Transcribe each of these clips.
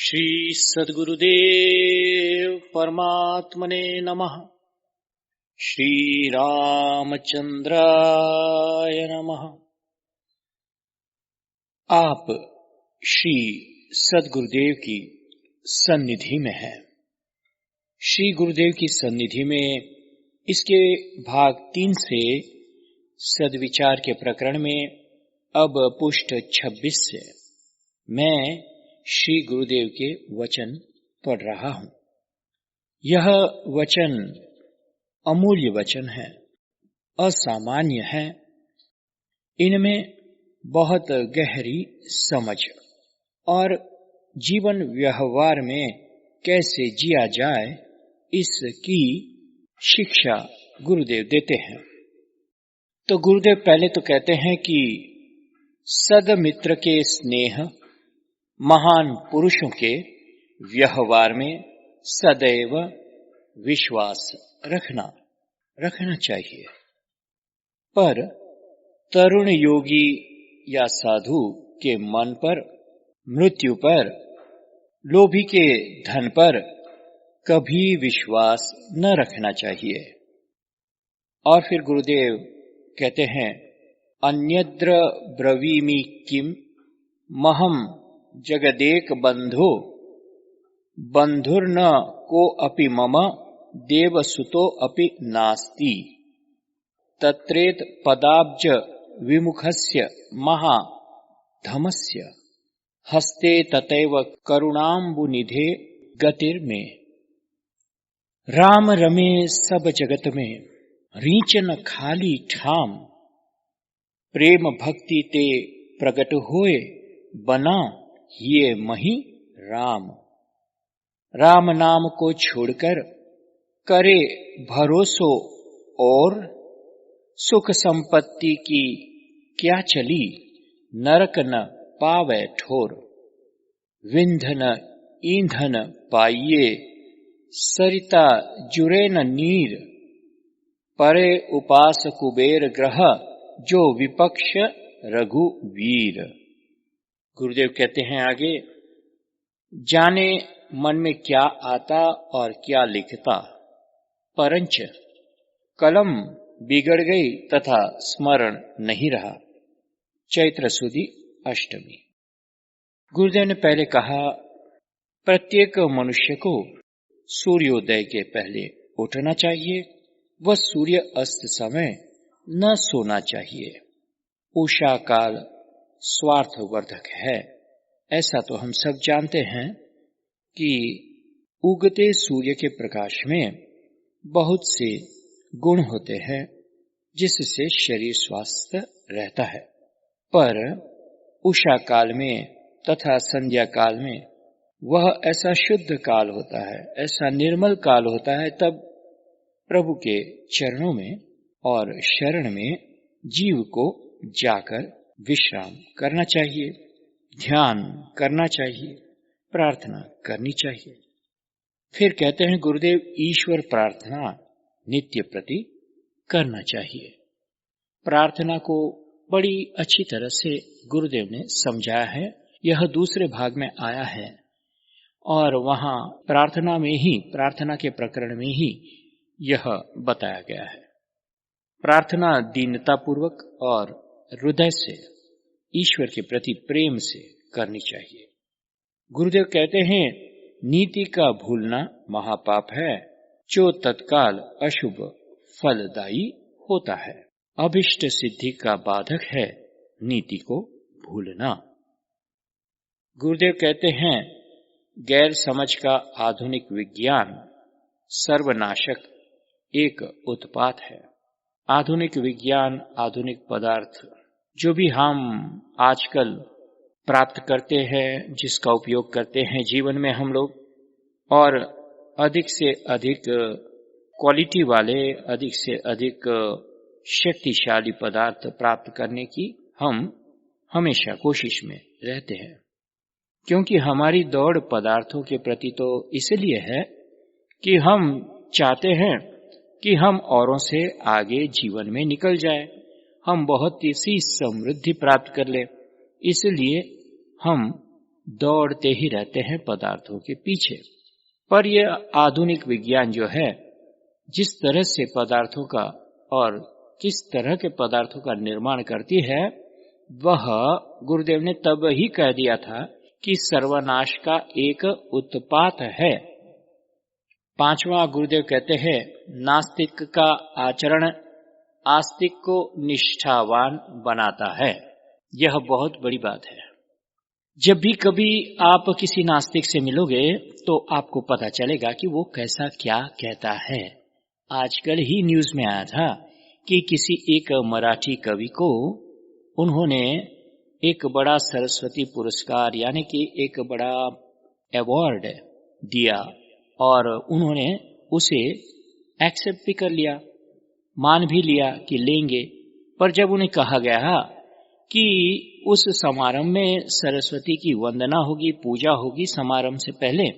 श्री सद्गुरुदेव परमात्मने नमः। श्री रामचंद्राय नमः। आप श्री सद्गुरुदेव की सन्निधि में हैं। श्री गुरुदेव की सन्निधि में इसके भाग 3 से सद्विचार के प्रकरण में अब पुष्ट 26 से मैं श्री गुरुदेव के वचन पढ़ रहा हूं। यह वचन अमूल्य वचन है, असामान्य है। इनमें बहुत गहरी समझ और जीवन व्यवहार में कैसे जिया जाए इसकी शिक्षा गुरुदेव देते हैं। तो गुरुदेव पहले तो कहते हैं कि सदमित्र के स्नेह, महान पुरुषों के व्यवहार में सदैव विश्वास रखना चाहिए। पर तरुण योगी या साधु के मन पर, मृत्यु पर, लोभी के धन पर कभी विश्वास न रखना चाहिए। और फिर गुरुदेव कहते हैं, अन्यद्र ब्रवीमि किम महम जगदेक बंधो बंधुर्न को अपि मम देवसुतो अपि नास्ति तत्रेत पदाब्ज विमुखस्य महाधमस्य हस्ते ततैव करुणाम्बुनिधे गतिर्मे। राम रमे सब जगत में रीचन खाली ठाम, प्रेम भक्ति ते प्रगट होए बना ये मही राम। राम नाम को छोड़कर करे भरोसो और सुख संपत्ति की क्या चली, नरक न पावे ठोर। विंधन ईंधन पाइये सरिता जुरे न नीर, परे उपास कुबेर ग्रह जो विपक्ष रघुवीर। गुरुदेव कहते हैं आगे, जाने मन में क्या आता और क्या लिखता, परंच कलम बिगड़ गई तथा स्मरण नहीं रहा। चैत्र सुदी अष्टमी। गुरुदेव ने पहले कहा, प्रत्येक मनुष्य को सूर्योदय के पहले उठना चाहिए व सूर्य अस्त समय न सोना चाहिए। उषा काल स्वार्थवर्धक है, ऐसा तो हम सब जानते हैं कि उगते सूर्य के प्रकाश में बहुत से गुण होते हैं जिससे शरीर स्वस्थ रहता है। पर उषा काल में तथा संध्या काल में वह ऐसा शुद्ध काल होता है, ऐसा निर्मल काल होता है, तब प्रभु के चरणों में और शरण में जीव को जाकर विश्राम करना चाहिए, ध्यान करना चाहिए, प्रार्थना करनी चाहिए। फिर कहते हैं गुरुदेव, ईश्वर प्रार्थना नित्य प्रति करना चाहिए। प्रार्थना को बड़ी अच्छी तरह से गुरुदेव ने समझाया है। यह दूसरे भाग में आया है और वहां प्रार्थना के प्रकरण में ही यह बताया गया है। प्रार्थना दीनता पूर्वक और हृदय से ईश्वर के प्रति प्रेम से करनी चाहिए। गुरुदेव कहते हैं, नीति का भूलना महापाप है जो तत्काल अशुभ फलदायी होता है। अभिष्ट सिद्धि का बाधक है नीति को भूलना। गुरुदेव कहते हैं, गैर समझ का आधुनिक विज्ञान सर्वनाशक एक उत्पात है। आधुनिक विज्ञान, आधुनिक पदार्थ जो भी हम आजकल प्राप्त करते हैं, जिसका उपयोग करते हैं जीवन में हम लोग, और अधिक से अधिक क्वालिटी वाले, अधिक से अधिक शक्तिशाली पदार्थ प्राप्त करने की हम हमेशा कोशिश में रहते हैं। क्योंकि हमारी दौड़ पदार्थों के प्रति तो इसलिए है कि हम चाहते हैं कि हम औरों से आगे जीवन में निकल जाए, हम बहुत सी समृद्धि प्राप्त कर लें। इसलिए हम दौड़ते ही रहते हैं पदार्थों के पीछे। पर यह आधुनिक विज्ञान जो है, जिस तरह से पदार्थों का और किस तरह के पदार्थों का निर्माण करती है, वह गुरुदेव ने तब ही कह दिया था कि सर्वनाश का एक उत्पात है। पांचवा गुरुदेव कहते हैं, नास्तिक का आचरण आस्तिक को निष्ठावान बनाता है। यह बहुत बड़ी बात है। जब भी कभी आप किसी नास्तिक से मिलोगे तो आपको पता चलेगा कि वो कैसा क्या कहता है। आजकल ही न्यूज में आया था कि किसी एक मराठी कवि को उन्होंने एक बड़ा सरस्वती पुरस्कार यानी कि एक बड़ा अवार्ड दिया और उन्होंने उसे एक्सेप्ट भी कर लिया, मान भी लिया कि लेंगे। पर जब उन्हें कहा गया कि उस समारंभ में सरस्वती की वंदना होगी, पूजा होगी समारंभ से पहले,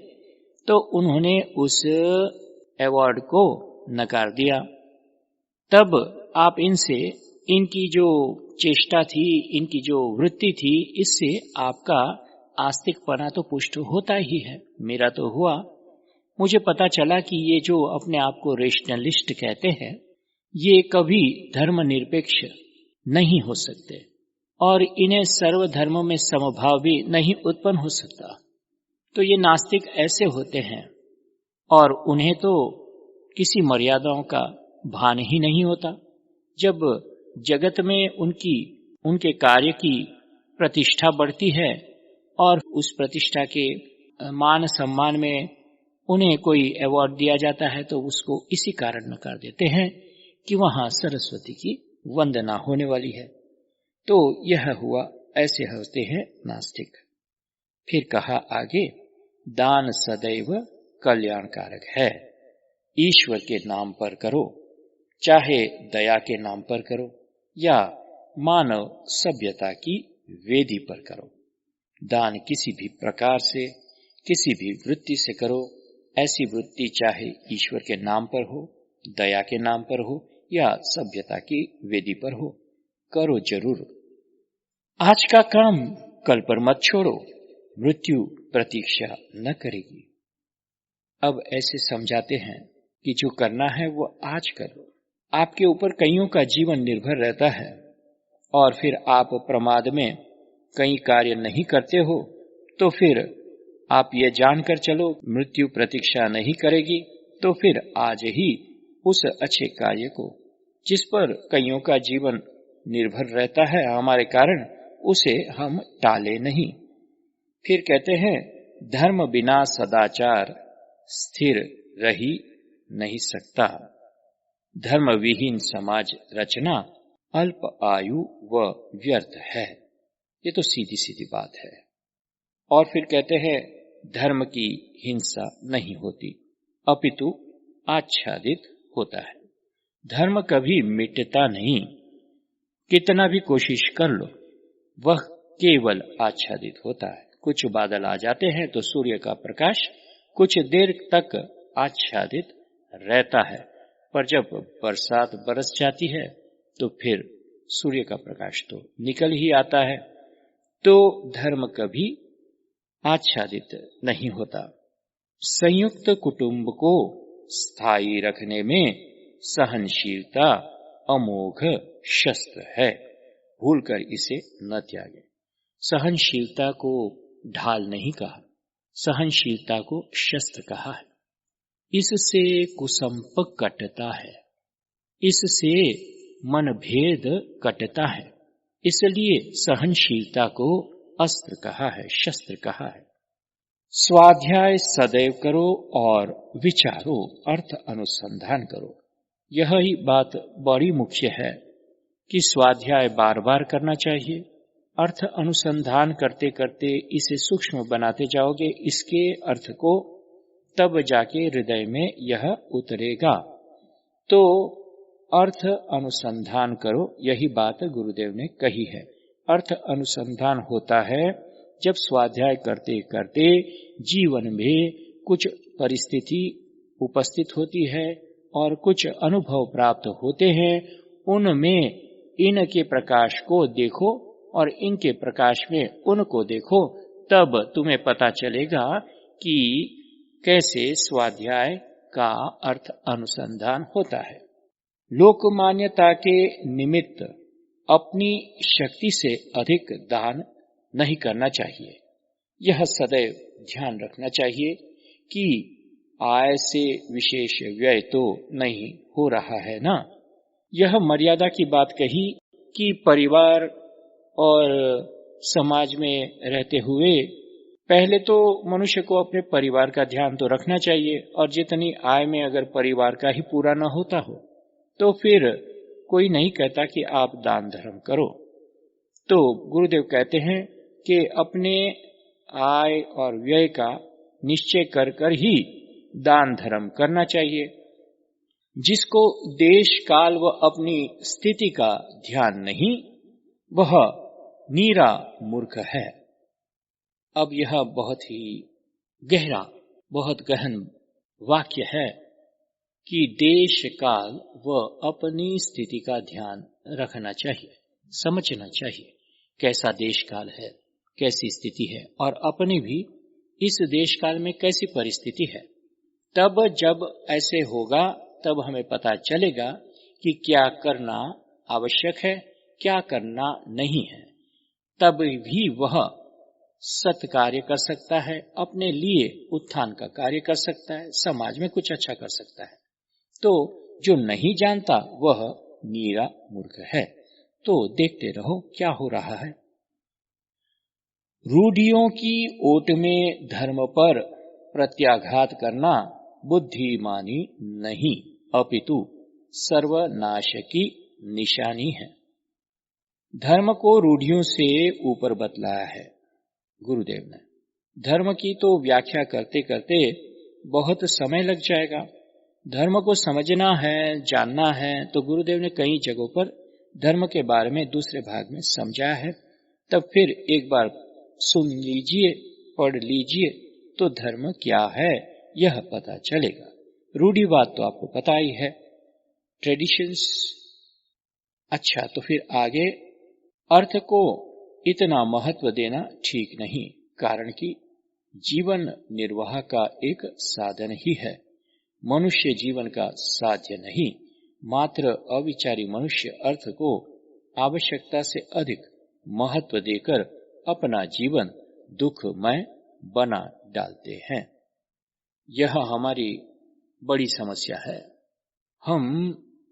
तो उन्होंने उस अवार्ड को नकार दिया। तब आप इनसे, इनकी जो चेष्टा थी, इनकी जो वृत्ति थी, इससे आपका आस्तिकपना तो पुष्ट होता ही है। मेरा तो हुआ। मुझे पता चला कि ये जो अपने आप को रेशनलिस्ट कहते हैं, ये कभी धर्मनिरपेक्ष नहीं हो सकते और इन्हें सर्वधर्म में समभाव भी नहीं उत्पन्न हो सकता। तो ये नास्तिक ऐसे होते हैं और उन्हें तो किसी मर्यादाओं का भान ही नहीं होता। जब जगत में उनके कार्य की प्रतिष्ठा बढ़ती है और उस प्रतिष्ठा के मान सम्मान में उन्हें कोई अवार्ड दिया जाता है, तो उसको इसी कारण नकार देते हैं कि वहां सरस्वती की वंदना होने वाली है। तो यह हुआ, ऐसे होते हैं नास्तिक। फिर कहा आगे, दान सदैव कल्याणकारक है। ईश्वर के नाम पर करो, चाहे दया के नाम पर करो या मानव सभ्यता की वेदी पर करो। दान किसी भी प्रकार से, किसी भी वृत्ति से करो। ऐसी वृत्ति चाहे ईश्वर के नाम पर हो, दया के नाम पर हो या सभ्यता की वेदी पर हो, करो जरूर। आज का काम कल पर मत छोड़ो, मृत्यु प्रतीक्षा न करेगी। अब ऐसे समझाते हैं कि जो करना है वो आज करो। आपके ऊपर कईयों का जीवन निर्भर रहता है और फिर आप प्रमाद में कई कार्य नहीं करते हो, तो फिर आप ये जानकर चलो मृत्यु प्रतीक्षा नहीं करेगी। तो फिर आज ही उस अच्छे कार्य को, जिस पर कईयों का जीवन निर्भर रहता है हमारे कारण, उसे हम टाले नहीं। फिर कहते हैं, धर्म बिना सदाचार स्थिर रही नहीं सकता। धर्म विहीन समाज रचना अल्प आयु व व्यर्थ है। ये तो सीधी सीधी बात है। और फिर कहते हैं, धर्म की हिंसा नहीं होती अपितु आच्छादित होता है। धर्म कभी मिटता नहीं, कितना भी कोशिश कर लो, वह केवल आच्छादित होता है। कुछ बादल आ जाते हैं तो सूर्य का प्रकाश कुछ देर तक आच्छादित रहता है, पर जब बरसात बरस जाती है तो फिर सूर्य का प्रकाश तो निकल ही आता है। तो धर्म कभी आच्छादित नहीं होता। संयुक्त कुटुंब को स्थायी रखने में सहनशीलता अमोघ शस्त्र है, भूलकर इसे न त्यागें। सहनशीलता को ढाल नहीं कहा, सहनशीलता को शस्त्र कहा है। इससे कुसंप कटता है, इससे मनभेद कटता है, इसलिए सहनशीलता को अस्त्र कहा है, शस्त्र कहा है। स्वाध्याय सदैव करो और विचारो, अर्थ अनुसंधान करो। यह ही बात बड़ी मुख्य है कि स्वाध्याय बार बार करना चाहिए। अर्थ अनुसंधान करते करते इसे सूक्ष्म बनाते जाओगे, इसके अर्थ को, तब जाके हृदय में यह उतरेगा। तो अर्थ अनुसंधान करो, यही बात गुरुदेव ने कही है। अर्थ अनुसंधान होता है जब स्वाध्याय करते करते जीवन में कुछ परिस्थिति उपस्थित होती है और कुछ अनुभव प्राप्त होते हैं, उनमें इनके प्रकाश को देखो और इनके प्रकाश में उनको देखो, तब तुम्हें पता चलेगा कि कैसे स्वाध्याय का अर्थ अनुसंधान होता है। लोकमान्यता के निमित्त अपनी शक्ति से अधिक दान नहीं करना चाहिए। यह सदैव ध्यान रखना चाहिए कि आय से विशेष व्यय तो नहीं हो रहा है ना। यह मर्यादा की बात कही कि परिवार और समाज में रहते हुए पहले तो मनुष्य को अपने परिवार का ध्यान तो रखना चाहिए, और जितनी आय में अगर परिवार का ही पूरा न होता हो तो फिर कोई नहीं कहता कि आप दान धर्म करो। तो गुरुदेव कहते हैं कि अपने आय और व्यय का निश्चय कर कर ही दान धर्म करना चाहिए। जिसको देश काल व अपनी स्थिति का ध्यान नहीं, वह नीरा मूर्ख है। अब यह बहुत ही गहरा, बहुत गहन वाक्य है कि देश काल व अपनी स्थिति का ध्यान रखना चाहिए, समझना चाहिए कैसा देश काल है, कैसी स्थिति है, और अपनी भी इस देश काल में कैसी परिस्थिति है। तब जब ऐसे होगा तब हमें पता चलेगा कि क्या करना आवश्यक है, क्या करना नहीं है। तब भी वह सत कार्य कर सकता है, अपने लिए उत्थान का कार्य कर सकता है, समाज में कुछ अच्छा कर सकता है। तो जो नहीं जानता वह नीरा मूर्ख है। तो देखते रहो क्या हो रहा है। रूढ़ियों की ओट में धर्म पर प्रत्याघात करना बुद्धिमानी नहीं, अपितु सर्वनाश की निशानी है। धर्म को रूढ़ियों से ऊपर बतलाया है गुरुदेव ने। धर्म की तो व्याख्या करते करते बहुत समय लग जाएगा। धर्म को समझना है, जानना है, तो गुरुदेव ने कई जगहों पर धर्म के बारे में दूसरे भाग में समझाया है। तब फिर एक बार सुन लीजिए, पढ़ लीजिए, तो धर्म क्या है यह पता चलेगा। रूढ़िवाद तो आपको पता ही है, ट्रेडिशंस। अच्छा, तो फिर आगे अर्थ को इतना महत्व देना ठीक नहीं, कारण कि जीवन निर्वाह का एक साधन ही है, मनुष्य जीवन का साध्य नहीं। मात्र अविचारी मनुष्य अर्थ को आवश्यकता से अधिक महत्व देकर अपना जीवन दुखमय बना डालते हैं। यह हमारी बड़ी समस्या है। हम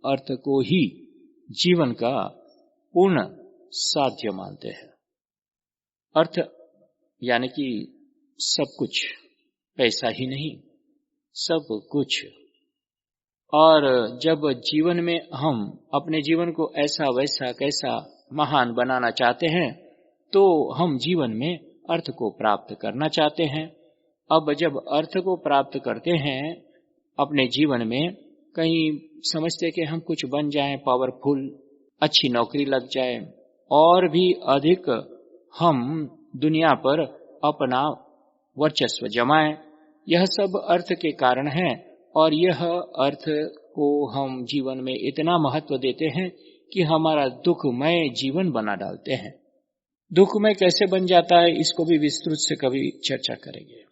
अर्थ को ही जीवन का पूर्ण साध्य मानते हैं। अर्थ यानी कि सब कुछ, पैसा ही नहीं, सब कुछ। और जब जीवन में हम अपने जीवन को ऐसा वैसा कैसा महान बनाना चाहते हैं, तो हम जीवन में अर्थ को प्राप्त करना चाहते हैं। अब जब अर्थ को प्राप्त करते हैं अपने जीवन में, कहीं समझते कि हम कुछ बन जाएं, पावरफुल, अच्छी नौकरी लग जाए, और भी अधिक हम दुनिया पर अपना वर्चस्व जमाएं। यह सब अर्थ के कारण है, और यह अर्थ को हम जीवन में इतना महत्व देते हैं कि हमारा दुखमय जीवन बना डालते हैं। दुखमय कैसे बन जाता है, इसको भी विस्तृत से कभी चर्चा करेंगे।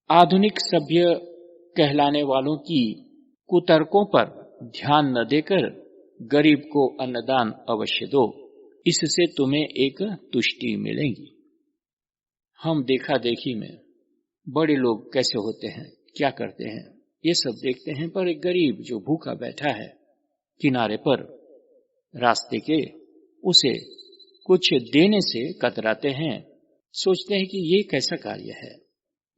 आधुनिक सभ्य कहलाने वालों की कुतर्कों पर ध्यान न देकर गरीब को अन्नदान अवश्य दो, इससे तुम्हें एक तुष्टि मिलेगी। हम देखा देखी में बड़े लोग कैसे होते हैं, क्या करते हैं, ये सब देखते हैं, पर एक गरीब जो भूखा बैठा है किनारे पर रास्ते के, उसे कुछ देने से कतराते हैं। सोचते हैं कि ये कैसा कार्य है,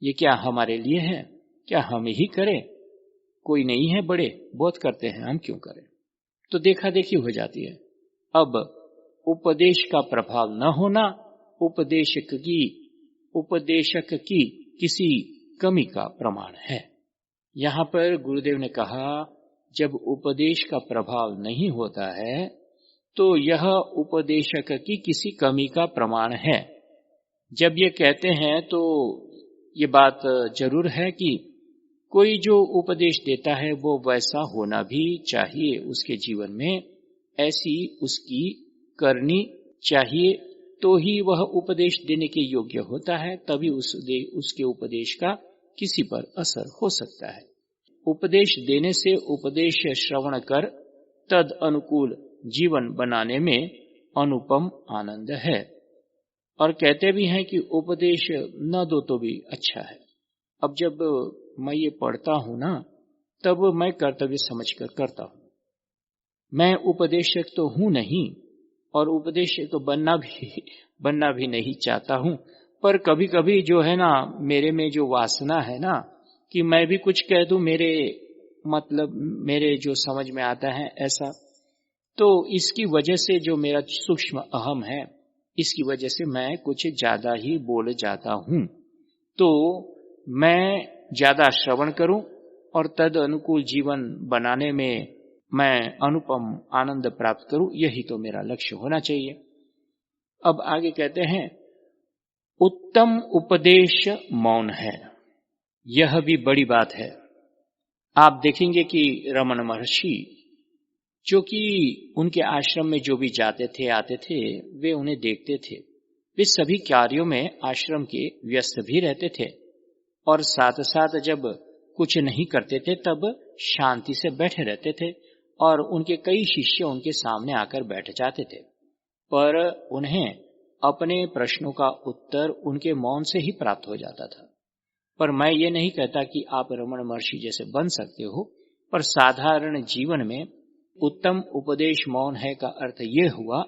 ये क्या हमारे लिए है, क्या हम ही करें, कोई नहीं है, बड़े बहुत करते हैं, हम क्यों करें। तो देखा देखी हो जाती है। अब उपदेश का प्रभाव न होना उपदेशक की किसी कमी का प्रमाण है। यहाँ पर गुरुदेव ने कहा, जब उपदेश का प्रभाव नहीं होता है तो यह उपदेशक की किसी कमी का प्रमाण है। जब ये कहते हैं तो ये बात जरूर है कि कोई जो उपदेश देता है वो वैसा होना भी चाहिए उसके जीवन में, ऐसी उसकी करनी चाहिए, तो ही वह उपदेश देने के योग्य होता है, तभी उसके उपदेश का किसी पर असर हो सकता है। उपदेश देने से उपदेश श्रवण कर तद अनुकूल जीवन बनाने में अनुपम आनंद है। और कहते भी हैं कि उपदेश न दो तो भी अच्छा है। अब जब मैं ये पढ़ता हूं ना, तब मैं कर्तव्य समझकर करता हूं। मैं उपदेशक तो हूं नहीं, और उपदेशक तो बनना भी नहीं चाहता हूं, पर कभी कभी जो है ना, मेरे में जो वासना है ना कि मैं भी कुछ कह दूं, मेरे जो समझ में आता है ऐसा, तो इसकी वजह से जो मेरा सूक्ष्म अहम है, इसकी वजह से मैं कुछ ज्यादा ही बोल जाता हूं। तो मैं ज्यादा श्रवण करूं और तद अनुकूल जीवन बनाने में मैं अनुपम आनंद प्राप्त करूं, यही तो मेरा लक्ष्य होना चाहिए। अब आगे कहते हैं, उत्तम उपदेश मौन है। यह भी बड़ी बात है। आप देखेंगे कि रमन महर्षि, जो कि उनके आश्रम में जो भी जाते थे आते थे, वे उन्हें देखते थे। वे सभी कार्यों में आश्रम के व्यस्त भी रहते थे, और साथ साथ जब कुछ नहीं करते थे तब शांति से बैठे रहते थे, और उनके कई शिष्य उनके सामने आकर बैठ जाते थे, पर उन्हें अपने प्रश्नों का उत्तर उनके मौन से ही प्राप्त हो जाता था। पर मैं ये नहीं कहता कि आप रमन महर्षि जैसे बन सकते हो, पर साधारण जीवन में उत्तम उपदेश मौन है का अर्थ ये हुआ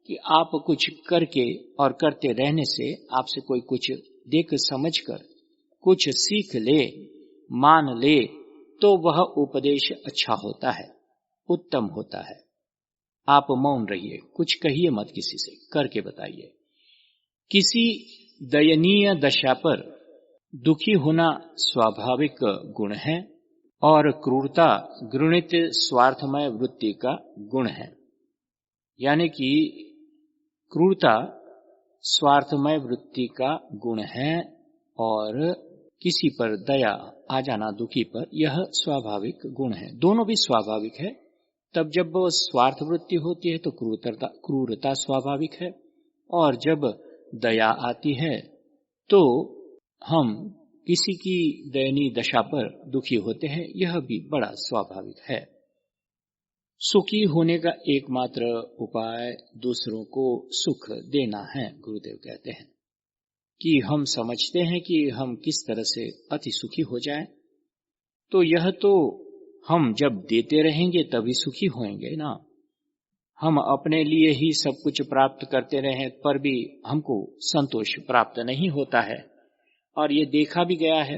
कि आप कुछ करके और करते रहने से आपसे कोई कुछ देख समझकर कुछ सीख ले, मान ले, तो वह उपदेश अच्छा होता है, उत्तम होता है। आप मौन रहिए, कुछ कहिए मत, किसी से करके बताइए। किसी दयनीय दशा पर दुखी होना स्वाभाविक गुण है, और क्रूरता घृणित स्वार्थमय वृत्ति का गुण है। यानी कि क्रूरता स्वार्थमय वृत्ति का गुण है, और किसी पर दया आ जाना दुखी पर, यह स्वाभाविक गुण है। दोनों भी स्वाभाविक है। तब जब स्वार्थ वृत्ति होती है तो क्रूरता स्वाभाविक है, और जब दया आती है तो हम किसी की दयनीय दशा पर दुखी होते हैं, यह भी बड़ा स्वाभाविक है। सुखी होने का एकमात्र उपाय दूसरों को सुख देना है। गुरुदेव कहते हैं कि हम समझते हैं कि हम किस तरह से अति सुखी हो जाएं, तो यह तो हम जब देते रहेंगे तभी सुखी होंगे ना। हम अपने लिए ही सब कुछ प्राप्त करते रहें पर भी हमको संतोष प्राप्त नहीं होता है, और ये देखा भी गया है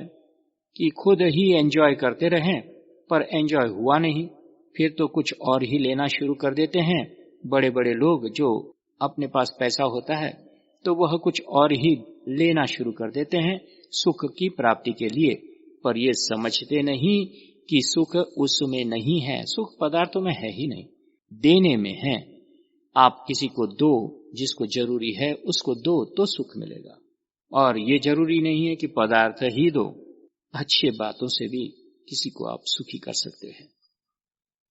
कि खुद ही एंजॉय करते रहें पर एंजॉय हुआ नहीं, फिर तो कुछ और ही लेना शुरू कर देते हैं। बड़े बड़े लोग जो अपने पास पैसा होता है तो वह कुछ और ही लेना शुरू कर देते हैं सुख की प्राप्ति के लिए, पर ये समझते नहीं कि सुख उसमें नहीं है, सुख पदार्थों में है ही नहीं, देने में है। आप किसी को दो, जिसको जरूरी है उसको दो तो सुख मिलेगा, और ये जरूरी नहीं है कि पदार्थ ही दो, अच्छे बातों से भी किसी को आप सुखी कर सकते हैं।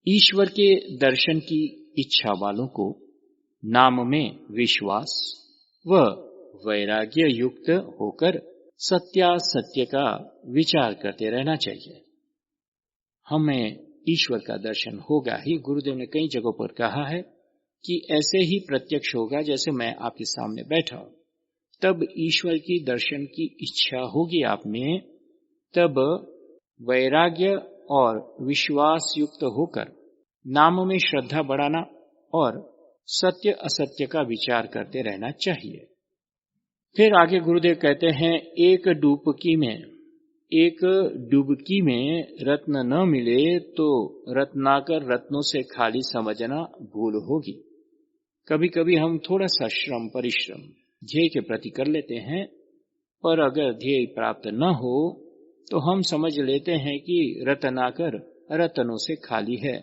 ईश्वर के दर्शन की इच्छा वालों को नाम में विश्वास व वैराग्य युक्त होकर सत्यासत्य का विचार करते रहना चाहिए। हमें ईश्वर का दर्शन होगा ही। गुरुदेव ने कई जगहों पर कहा है कि ऐसे ही प्रत्यक्ष होगा जैसे मैं आपके सामने बैठा हूं, तब ईश्वर की दर्शन की इच्छा होगी आप में, तब वैराग्य और विश्वास युक्त होकर नाम में श्रद्धा बढ़ाना और सत्य असत्य का विचार करते रहना चाहिए। फिर आगे गुरुदेव कहते हैं, एक डुबकी में रत्न न मिले तो रत्नाकर रत्नों से खाली समझना भूल होगी। कभी कभी हम थोड़ा सा परिश्रम ध्येय के प्रति कर लेते हैं, पर अगर ध्येय प्राप्त न हो तो हम समझ लेते हैं कि रत्नाकर रत्नों से खाली है।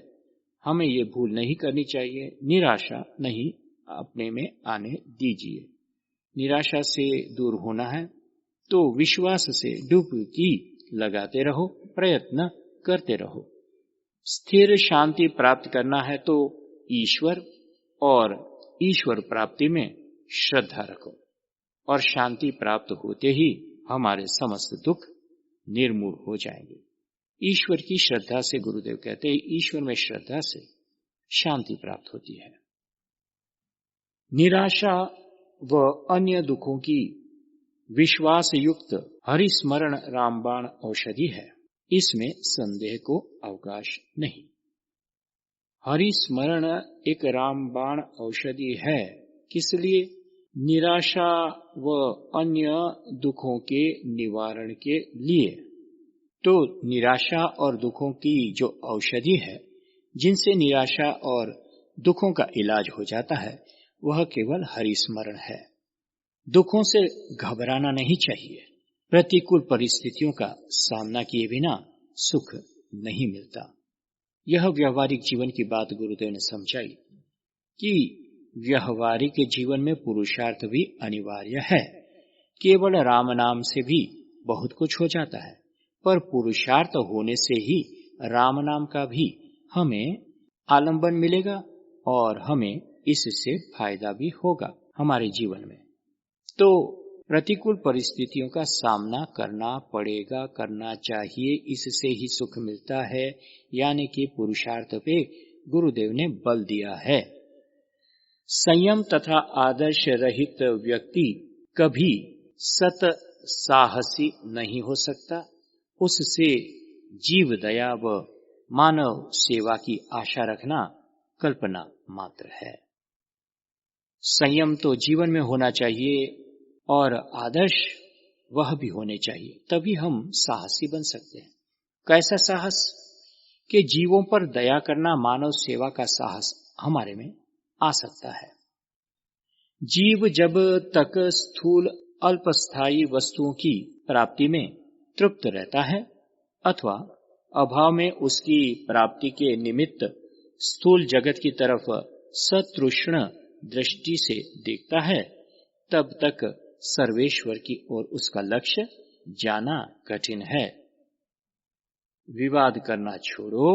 हमें ये भूल नहीं करनी चाहिए। निराशा नहीं अपने में आने दीजिए। निराशा से दूर होना है तो विश्वास से डुबकी लगाते रहो, प्रयत्न करते रहो। स्थिर शांति प्राप्त करना है तो ईश्वर और ईश्वर प्राप्ति में श्रद्धा रखो और शांति प्राप्त होते ही हमारे समस्त दुख निर्मूल हो जाएंगे। ईश्वर की श्रद्धा से, गुरुदेव कहते हैं, ईश्वर में श्रद्धा से शांति प्राप्त होती है। निराशा व अन्य दुखों की विश्वास युक्त हरिस्मरण रामबाण औषधि है, इसमें संदेह को अवकाश नहीं। हरिस्मरण एक रामबाण औषधि है, किस लिए? निराशा व अन्य दुखों के निवारण के लिए। तो निराशा और दुखों की जो औषधि है, जिनसे निराशा और दुखों का इलाज हो जाता है, वह केवल हरिस्मरण है। दुखों से घबराना नहीं चाहिए। प्रतिकूल परिस्थितियों का सामना किए बिना सुख नहीं मिलता। यह व्यवहारिक जीवन की बात गुरुदेव ने समझाई कि व्यवहारिक जीवन में पुरुषार्थ भी अनिवार्य है। केवल राम नाम से भी बहुत कुछ हो जाता है, पर पुरुषार्थ होने से ही राम नाम का भी हमें आलंबन मिलेगा और हमें इससे फायदा भी होगा हमारे जीवन में। तो प्रतिकूल परिस्थितियों का सामना करना पड़ेगा, करना चाहिए, इससे ही सुख मिलता है। यानी कि पुरुषार्थ पे गुरुदेव ने बल दिया है। संयम तथा आदर्श रहित व्यक्ति कभी सत साहसी नहीं हो सकता। उससे जीव दया व मानव सेवा की आशा रखना कल्पना मात्र है। संयम तो जीवन में होना चाहिए और आदर्श वह भी होने चाहिए, तभी हम साहसी बन सकते हैं। कैसा साहस? कि जीवों पर दया करना, मानव सेवा का साहस हमारे में आ सकता है। जीव जब तक स्थूल अल्पस्थायी वस्तुओं की प्राप्ति में तृप्त रहता है अथवा अभाव में उसकी प्राप्ति के निमित्त स्थूल जगत की तरफ सतृष्ण दृष्टि से देखता है, तब तक सर्वेश्वर की ओर उसका लक्ष्य जाना कठिन है। विवाद करना छोड़ो,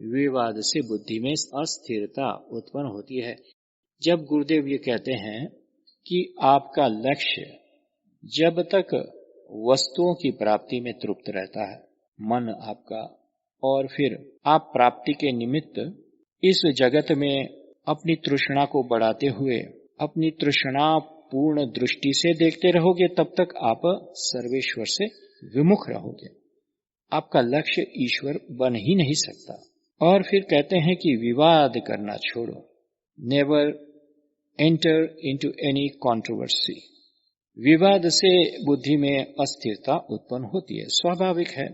विवाद से बुद्धि में अस्थिरता उत्पन्न होती है। जब गुरुदेव ये कहते हैं कि आपका लक्ष्य जब तक वस्तुओं की प्राप्ति में तृप्त रहता है, मन आपका, और फिर आप प्राप्ति के निमित्त इस जगत में अपनी तृष्णा को बढ़ाते हुए अपनी तृष्णा पूर्ण दृष्टि से देखते रहोगे, तब तक आप सर्वेश्वर से विमुख रहोगे। आपका लक्ष्य ईश्वर बन ही नहीं सकता। और फिर कहते हैं कि विवाद करना छोड़ो, never enter into any controversy. विवाद से बुद्धि में अस्थिरता उत्पन्न होती है, स्वाभाविक है।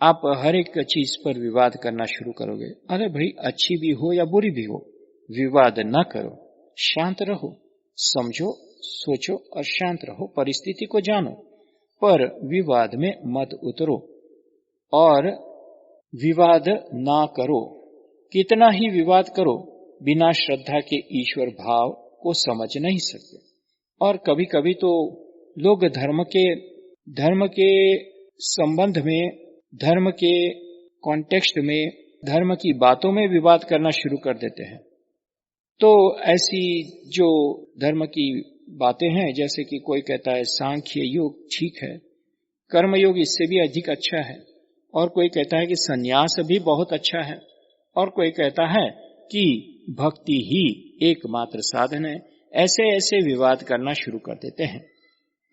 आप हर एक चीज पर विवाद करना शुरू करोगे, अरे भाई अच्छी भी हो या बुरी भी हो, विवाद न करो, शांत रहो, समझो, सोचो और शांत रहो, परिस्थिति को जानो, पर विवाद में मत उतरो और विवाद ना करो। कितना ही विवाद करो, बिना श्रद्धा के ईश्वर भाव को समझ नहीं सकते। और कभी कभी तो लोग धर्म के संबंध में, धर्म के कॉन्टेक्स्ट में, धर्म की बातों में विवाद करना शुरू कर देते हैं। तो ऐसी जो धर्म की बातें हैं, जैसे कि कोई कहता है सांख्य योग ठीक है, कर्म योग इससे भी अधिक अच्छा है, और कोई कहता है कि संन्यास भी बहुत अच्छा है, और कोई कहता है कि भक्ति ही एकमात्र साधन है। ऐसे ऐसे विवाद करना शुरू कर देते हैं।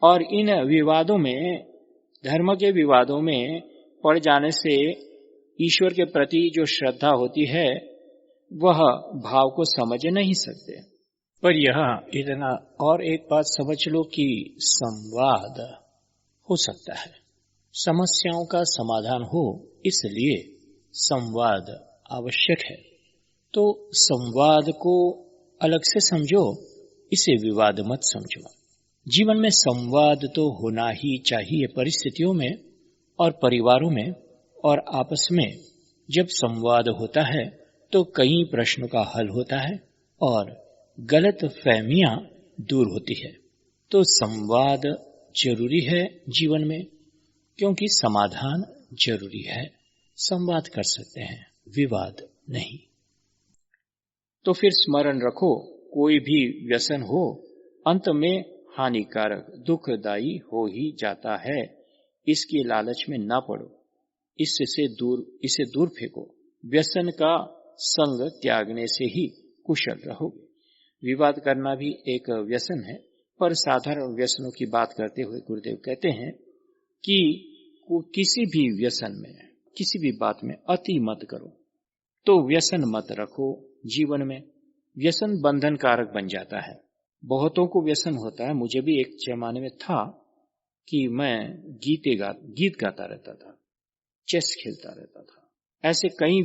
और इन विवादों में, धर्म के विवादों में पड़ जाने से ईश्वर के प्रति जो श्रद्धा होती है वह भाव को समझ नहीं सकते। पर यह इतना और एक बात समझ लो कि संवाद हो सकता है, समस्याओं का समाधान हो, इसलिए संवाद आवश्यक है। तो संवाद को अलग से समझो, इसे विवाद मत समझो। जीवन में संवाद तो होना ही चाहिए, परिस्थितियों में और परिवारों में और आपस में। जब संवाद होता है तो कई प्रश्नों का हल होता है और गलत फहमियां दूर होती है। तो संवाद जरूरी है जीवन में, क्योंकि समाधान जरूरी है। संवाद कर सकते हैं, विवाद नहीं। तो फिर स्मरण रखो, कोई भी व्यसन हो, अंत में हानिकारक दुखदायी हो ही जाता है। इसके लालच में ना पड़ो, इसे दूर फेंको। व्यसन का संग त्यागने से ही कुशल रहोगे। विवाद करना भी एक व्यसन है, पर साधारण व्यसनों की बात करते हुए गुरुदेव कहते हैं कि किसी भी व्यसन में, किसी भी बात में अति मत करो। तो व्यसन मत रखो जीवन में। व्यसन बंधन कारक बन जाता है। बहुतों को व्यसन होता है, मुझे भी एक जमाने में था कि मैं गीत गाता रहता था, चेस खेलता रहता था। ऐसे कई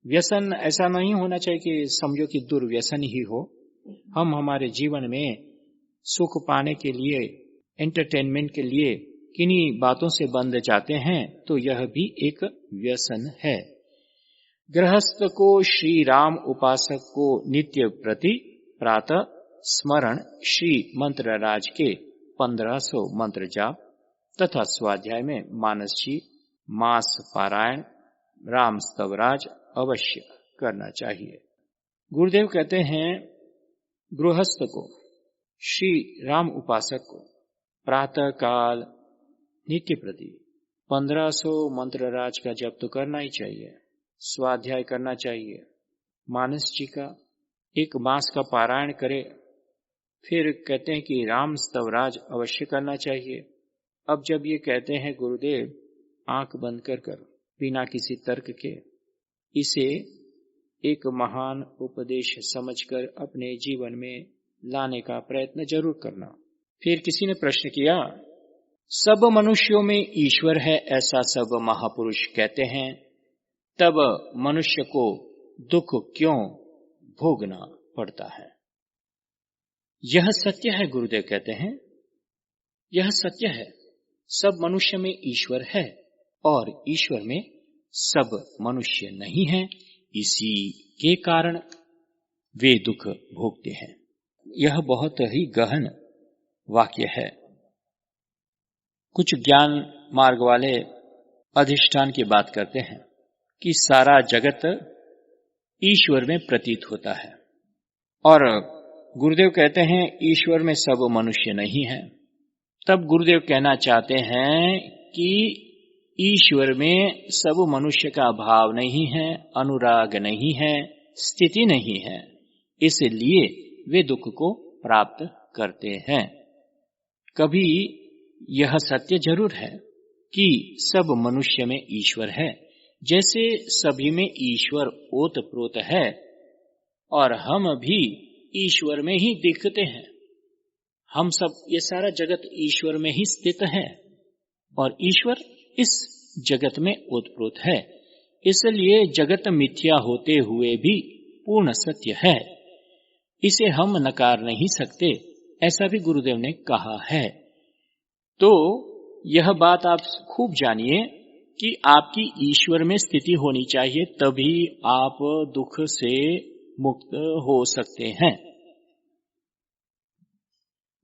व्यसन ऐसा नहीं होना चाहिए कि समझो कि दुर्व्यसन ही हो। हम हमारे जीवन में सुख पाने के लिए, एंटरटेनमेंट के लिए किन्हीं बातों से बंध जाते हैं, तो यह भी एक व्यसन है। गृहस्थ को, श्री राम उपासक को नित्य प्रति प्रातः स्मरण श्री मंत्र राज के 1500 मंत्र जाप तथा स्वाध्याय में मानसी मास पारायण राम स्तवराज अवश्य करना चाहिए। गुरुदेव कहते हैं गृहस्थ को, श्री राम उपासक को प्रातः काल नित्य प्रति 1500 मंत्र राज का जप तो करना ही चाहिए, स्वाध्याय करना चाहिए, मानस जी का 1 मास का पारायण करे। फिर कहते हैं कि राम स्तवराज अवश्य करना चाहिए। अब जब ये कहते हैं गुरुदेव आंख बंद कर बिना किसी तर्क के, इसे एक महान उपदेश समझकर अपने जीवन में लाने का प्रयत्न जरूर करना। फिर किसी ने प्रश्न किया, सब मनुष्यों में ईश्वर है ऐसा सब महापुरुष कहते हैं, तब मनुष्य को दुख क्यों भोगना पड़ता है? यह सत्य है, गुरुदेव कहते हैं, यह सत्य है। सब मनुष्य में ईश्वर है और ईश्वर में सब मनुष्य नहीं है। इसी के कारण वे दुख भोगते हैं। यह बहुत ही गहन वाक्य है। कुछ ज्ञान मार्ग वाले अधिष्ठान की बात करते हैं कि सारा जगत ईश्वर में प्रतीत होता है, और गुरुदेव कहते हैं ईश्वर में सब मनुष्य नहीं है। तब गुरुदेव कहना चाहते हैं कि ईश्वर में सब मनुष्य का भाव नहीं है, अनुराग नहीं है, स्थिति नहीं है, इसलिए वे दुख को प्राप्त करते हैं। कभी यह सत्य जरूर है कि सब मनुष्य में ईश्वर है, जैसे सभी में ईश्वर ओतप्रोत है और हम भी ईश्वर में ही दिखते हैं। हम सब, ये सारा जगत ईश्वर में ही स्थित है और ईश्वर इस जगत में ओतप्रोत है। इसलिए जगत मिथ्या होते हुए भी पूर्ण सत्य है, इसे हम नकार नहीं सकते, ऐसा भी गुरुदेव ने कहा है। तो यह बात आप खूब जानिए कि आपकी ईश्वर में स्थिति होनी चाहिए, तभी आप दुख से मुक्त हो सकते हैं।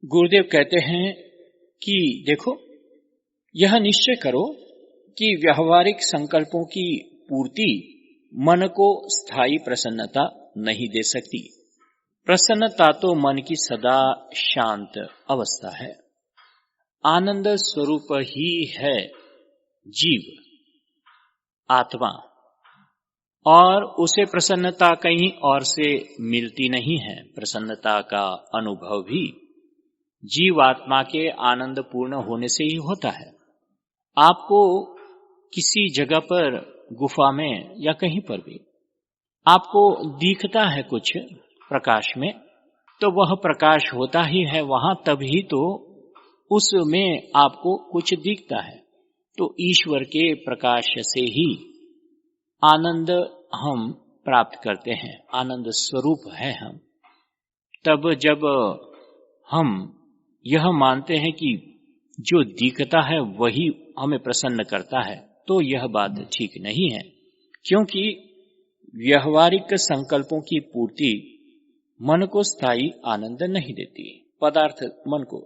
गुरुदेव कहते हैं कि देखो, यह निश्चय करो कि व्यावहारिक संकल्पों की पूर्ति मन को स्थायी प्रसन्नता नहीं दे सकती। प्रसन्नता तो मन की सदा शांत अवस्था है। आनंद स्वरूप ही है जीव, आत्मा, और उसे प्रसन्नता कहीं और से मिलती नहीं है। प्रसन्नता का अनुभव भी जीव आत्मा के आनंद पूर्ण होने से ही होता है। आपको किसी जगह पर, गुफा में या कहीं पर भी आपको दिखता है कुछ प्रकाश में, तो वह प्रकाश होता ही है वहां, तभी तो उसमें आपको कुछ दिखता है। तो ईश्वर के प्रकाश से ही आनंद हम प्राप्त करते हैं, आनंद स्वरूप है हम। तब जब हम यह मानते हैं कि जो दिखता है वही हमें प्रसन्न करता है, तो यह बात ठीक नहीं है, क्योंकि व्यावहारिक संकल्पों की पूर्ति मन को स्थायी आनंद नहीं देती। पदार्थ मन को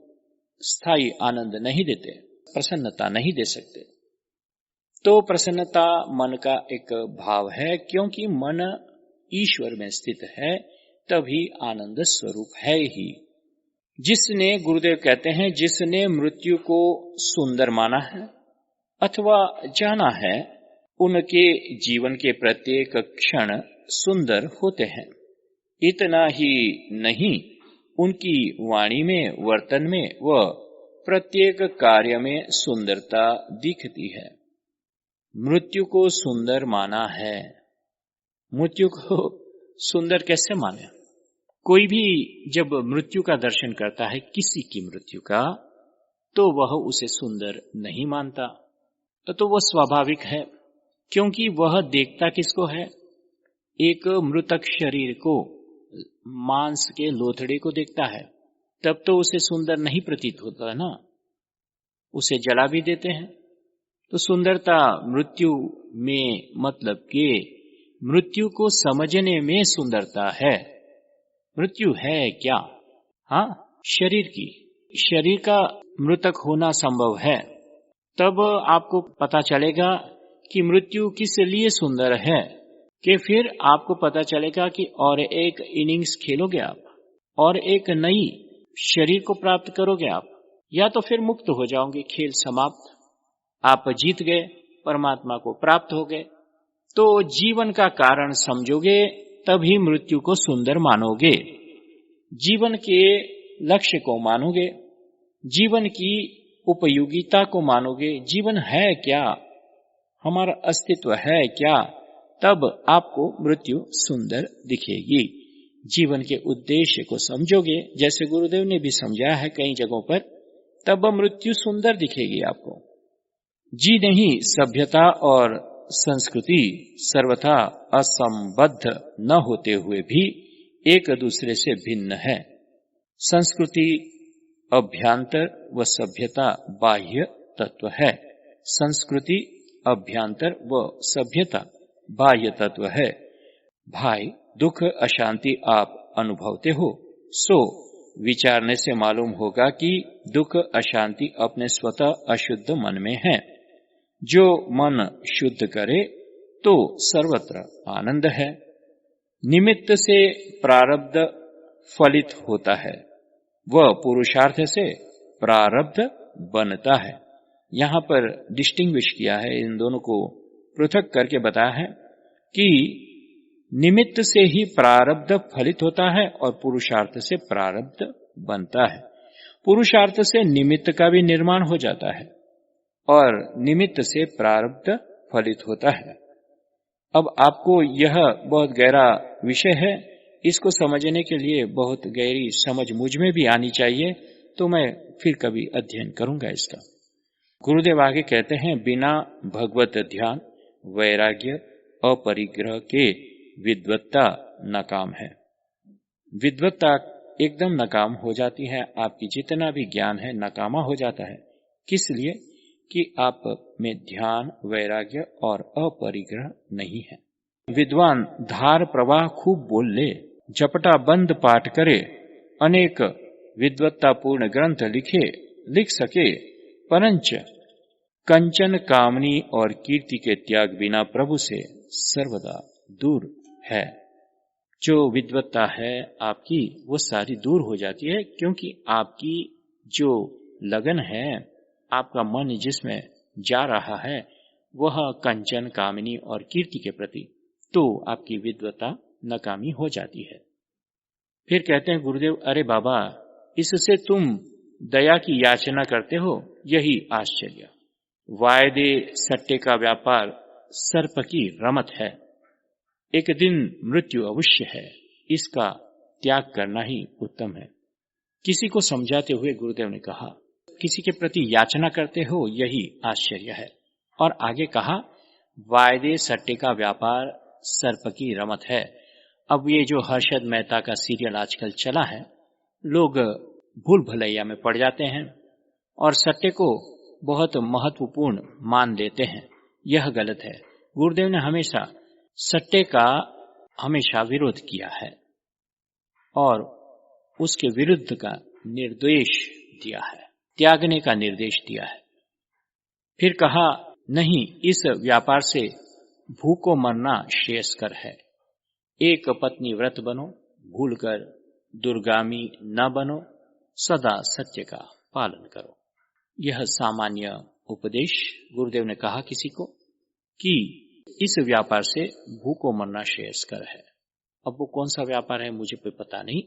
स्थायी आनंद नहीं देते, प्रसन्नता नहीं दे सकते। तो प्रसन्नता मन का एक भाव है, क्योंकि मन ईश्वर में स्थित है, तभी आनंद स्वरूप है ही। जिसने, गुरुदेव कहते हैं, जिसने मृत्यु को सुंदर माना है अथवा जाना है, उनके जीवन के प्रत्येक क्षण सुंदर होते हैं। इतना ही नहीं, उनकी वाणी में, वर्तन में व प्रत्येक कार्य में सुंदरता दिखती है। मृत्यु को सुंदर माना है। मृत्यु को सुंदर कैसे माने? कोई भी जब मृत्यु का दर्शन करता है, किसी की मृत्यु का, तो वह उसे सुंदर नहीं मानता। तो वह स्वाभाविक है, क्योंकि वह देखता किसको है? एक मृतक शरीर को, मांस के लोथड़े को देखता है, तब तो उसे सुंदर नहीं प्रतीत होता है ना, उसे जला भी देते हैं। तो सुंदरता मृत्यु में, मतलब कि मृत्यु को समझने में सुंदरता है। मृत्यु है क्या? हाँ, शरीर की, शरीर का मृतक होना संभव है। तब आपको पता चलेगा कि मृत्यु किस लिए सुंदर है, कि फिर आपको पता चलेगा कि और एक इनिंग्स खेलोगे आप, और एक नई शरीर को प्राप्त करोगे आप, या तो फिर मुक्त हो जाओगे, खेल समाप्त, आप जीत गए, परमात्मा को प्राप्त हो गए। तो जीवन का कारण समझोगे, तभी मृत्यु को सुंदर मानोगे। जीवन के लक्ष्य को मानोगे, जीवन की उपयोगिता को मानोगे। जीवन है क्या, हमारा अस्तित्व है क्या, तब आपको मृत्यु सुंदर दिखेगी। जीवन के उद्देश्य को समझोगे, जैसे गुरुदेव ने भी समझाया है कई जगहों पर, तब मृत्यु सुंदर दिखेगी आपको। जी नहीं, सभ्यता और संस्कृति सर्वथा असंबद्ध न होते हुए भी एक दूसरे से भिन्न है। संस्कृति अभ्यांतर व सभ्यता बाह्य तत्व है। संस्कृति अभ्यांतर व सभ्यता बाह्य तत्व है। भाई, दुख अशांति आप अनुभवते हो, सो विचारने से मालूम होगा कि दुख अशांति अपने स्वतः अशुद्ध मन में है। जो मन शुद्ध करे तो सर्वत्र आनंद है। निमित्त से प्रारब्ध फलित होता है, वह पुरुषार्थ से प्रारब्ध बनता है। यहां पर डिस्टिंग्विश किया है, इन दोनों को पृथक करके बताया है कि निमित्त से ही प्रारब्ध फलित होता है और पुरुषार्थ से प्रारब्ध बनता है। पुरुषार्थ से निमित्त का भी निर्माण हो जाता है और निमित्त से प्रारब्ध फलित होता है। अब आपको यह बहुत गहरा विषय है, इसको समझने के लिए बहुत गहरी समझ मुझ में भी आनी चाहिए, तो मैं फिर कभी अध्ययन करूंगा इसका। गुरुदेव आगे कहते हैं, बिना भगवत ध्यान, वैराग्य, अपरिग्रह के विद्वत्ता नाकाम है। विद्वत्ता एकदम नाकाम हो जाती है, आपकी जितना भी ज्ञान है नाकामा हो जाता है। किस लिए? कि आप में ध्यान, वैराग्य और अपरिग्रह नहीं है। विद्वान धार प्रवाह खूब बोल ले, झपटा बंद पाठ करे, अनेक विद्वत्तापूर्ण ग्रंथ लिख सके, परंच कंचन कामनी और कीर्ति के त्याग बिना प्रभु से सर्वदा दूर है। जो विद्वत्ता है आपकी, वो सारी दूर हो जाती है, क्योंकि आपकी जो लगन है, आपका मन जिसमें जा रहा है, वह कंचन, कामिनी और कीर्ति के प्रति, तो आपकी विद्वत्ता नाकामी हो जाती है। फिर कहते हैं गुरुदेव, अरे बाबा, इससे तुम दया की याचना करते हो, यही आश्चर्य। वायदे सट्टे का व्यापार सर्प की रमत है। एक दिन मृत्यु अवश्य है, इसका त्याग करना ही उत्तम है। किसी को समझाते हुए गुरुदेव ने कहा, किसी के प्रति याचना करते हो, यही आश्चर्य है। और आगे कहा, वायदे सट्टे का व्यापार सर्प की रमत है। अब ये जो हर्षद मेहता का सीरियल आजकल चला है, लोग भूल भलैया में पड़ जाते हैं और सट्टे को बहुत महत्वपूर्ण मान लेते हैं। यह गलत है। गुरुदेव ने हमेशा सट्टे का हमेशा विरोध किया है और उसके विरुद्ध का निर्देश दिया है, त्यागने का निर्देश दिया है। फिर कहा, नहीं, इस व्यापार से भूखों मरना श्रेयस्कर है। एक पत्नी व्रत बनो, भूलकर दुर्गामी न बनो। सदा सत्य का पालन करो। यह सामान्य उपदेश गुरुदेव ने कहा किसी को कि इस व्यापार से भूखों मरना श्रेयस्कर है। अब वो कौन सा व्यापार है मुझे कोई पता नहीं।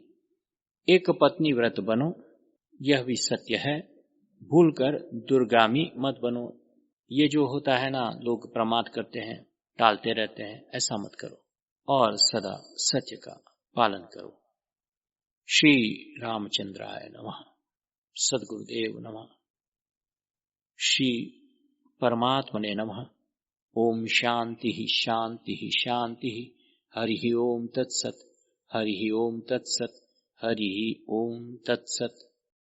एक पत्नी व्रत बनो, यह भी सत्य है। भूलकर दुर्गामी मत बनो। ये जो होता है ना, लोग प्रमाद करते हैं, टालते रहते हैं, ऐसा मत करो और सदा सत्य का पालन करो। श्री रामचंद्राय नमः। सद्गुरुदेव नमः। श्री परमात्मने नमः। ओम शांति शांति शांति। हरि ओम तत्सत। हरि ओम तत्सत। हरि ओम तत्सत।